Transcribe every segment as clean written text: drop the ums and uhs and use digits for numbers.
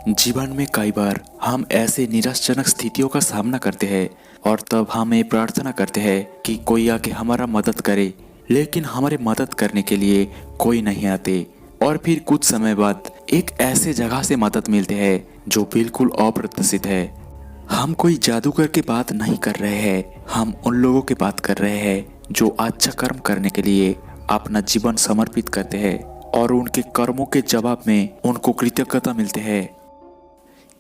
जीवन में कई बार हम ऐसे निराशाजनक स्थितियों का सामना करते हैं और तब हम ये प्रार्थना करते हैं कि कोई आके हमारा मदद करे, लेकिन हमारे मदद करने के लिए कोई नहीं आते। और फिर कुछ समय बाद एक ऐसे जगह से मदद मिलते हैं जो बिल्कुल अप्रत्याशित है। हम कोई जादूगर की बात नहीं कर रहे हैं, हम उन लोगों की बात कर रहे हैं जो अच्छा कर्म करने के लिए अपना जीवन समर्पित करते हैं और उनके कर्मों के जवाब में उनको कृतज्ञता मिलते हैं।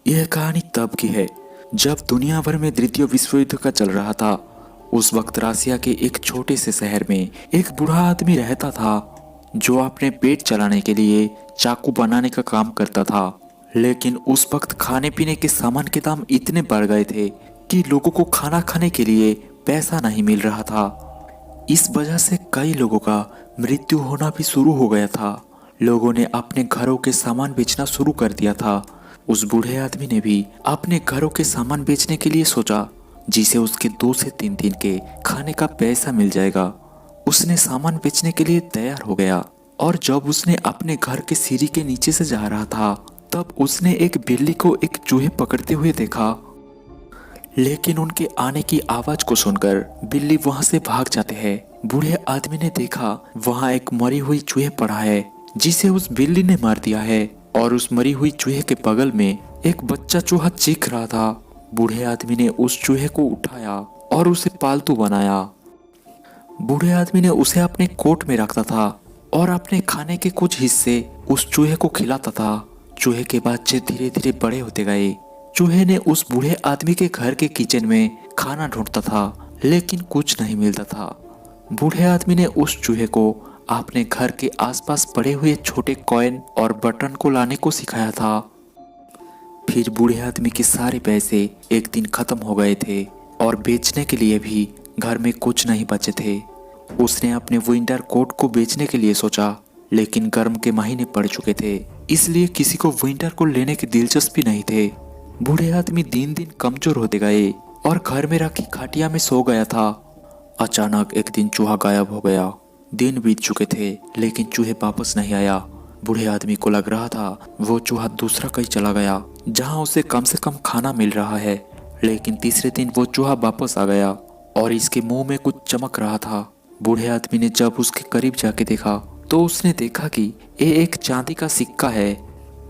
यह कहानी तब की है जब दुनिया भर में द्वितीय विश्व युद्ध का चल रहा था। उस वक्त रसिया के एक छोटे से शहर में एक बूढ़ा आदमी रहता था जो अपने पेट चलाने के लिए चाकू बनाने का काम करता था। लेकिन उस वक्त खाने पीने के सामान के दाम इतने बढ़ गए थे कि लोगों को खाना खाने के लिए पैसा नहीं मिल रहा था। इस वजह से कई लोगों का मृत्यु होना भी शुरू हो गया था। लोगों ने अपने घरों के सामान बेचना शुरू कर दिया था। उस बूढ़े आदमी ने भी अपने घरों के सामान बेचने के लिए सोचा, जिसे उसके 2 से 3 दिन के खाने का पैसा मिल जाएगा। उसने सामान बेचने के लिए तैयार हो गया और जब उसने अपने घर के सीढ़ी के नीचे से जा रहा था तब उसने एक बिल्ली को एक चूहे पकड़ते हुए देखा। लेकिन उनके आने की आवाज को सुनकर बिल्ली वहां से भाग जाते हैं। बूढ़े आदमी ने देखा वहां एक मरी हुई चूहे पड़ा है जिसे उस बिल्ली ने मार दिया है और उस मरी हुई चूहे के बगल में एक बच्चा चूहा चीख रहा था। बूढ़े आदमी ने उस चूहे को उठाया और उसे पालतू बनाया। बूढ़े आदमी ने उसे अपने कोट में रखता था और अपने खाने के कुछ हिस्से उस चूहे को खिलाता था। चूहे के बच्चे धीरे धीरे बड़े होते गए। चूहे ने उस बूढ़े आदमी के घर के किचन में खाना ढूंढता था, लेकिन कुछ नहीं मिलता था। बूढ़े आदमी ने उस चूहे को अपने घर के आसपास पड़े हुए छोटे कॉइन और बटन को लाने को सिखाया था। फिर बूढ़े आदमी के सारे पैसे एक दिन खत्म हो गए थे और बेचने के लिए भी घर में कुछ नहीं बचे थे। उसने अपने विंटर कोट को बेचने के लिए सोचा, लेकिन गर्म के महीने पड़ चुके थे, इसलिए किसी को विंटर को लेने की दिलचस्पी नहीं थे। बूढ़े आदमी दिन दिन कमजोर होते गए और घर में रखी खाटिया में सो गया था। अचानक एक दिन चूहा गायब हो गया। दिन बीत चुके थे लेकिन चूहे वापस नहीं आया। बूढ़े आदमी को लग रहा था वो चूहा दूसरा कहीं चला गया जहां उसे कम से कम खाना मिल रहा है। लेकिन तीसरे दिन वो चूहा वापस आ गया और इसके मुंह में कुछ चमक रहा था। बूढ़े आदमी ने जब उसके करीब जाके देखा तो उसने देखा कि ये एक चांदी का सिक्का है।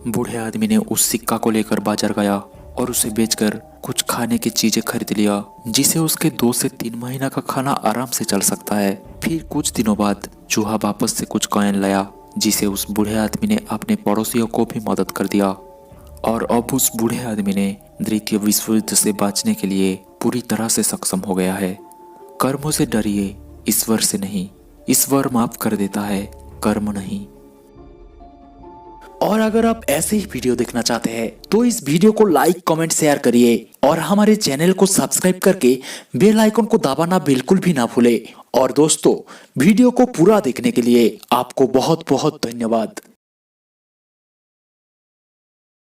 बूढ़े आदमी ने उस सिक्का को लेकर बाजार गया और उसे बेचकर कुछ खाने की चीजें खरीद लिया, जिसे उसके 2 से 3 महीना का खाना आराम से चल सकता है। फिर कुछ दिनों बाद चूहा वापस से कुछ कॉइन लाया, जिसे उस बूढ़े आदमी ने अपने पड़ोसियों को भी मदद कर दिया। और अब उस बूढ़े आदमी ने द्वितीय विश्व युद्ध से बचने के लिए पूरी तरह से सक्षम हो गया है। कर्मों से डरिए, ईश्वर से नहीं। ईश्वर माफ कर देता है, कर्म नहीं। और अगर आप ऐसे ही वीडियो देखना चाहते हैं तो इस वीडियो को लाइक, कमेंट, शेयर करिए और हमारे चैनल को सब्सक्राइब करके बेल आइकन को दबाना बिल्कुल भी ना भूले। और दोस्तों, वीडियो को पूरा देखने के लिए आपको बहुत बहुत धन्यवाद।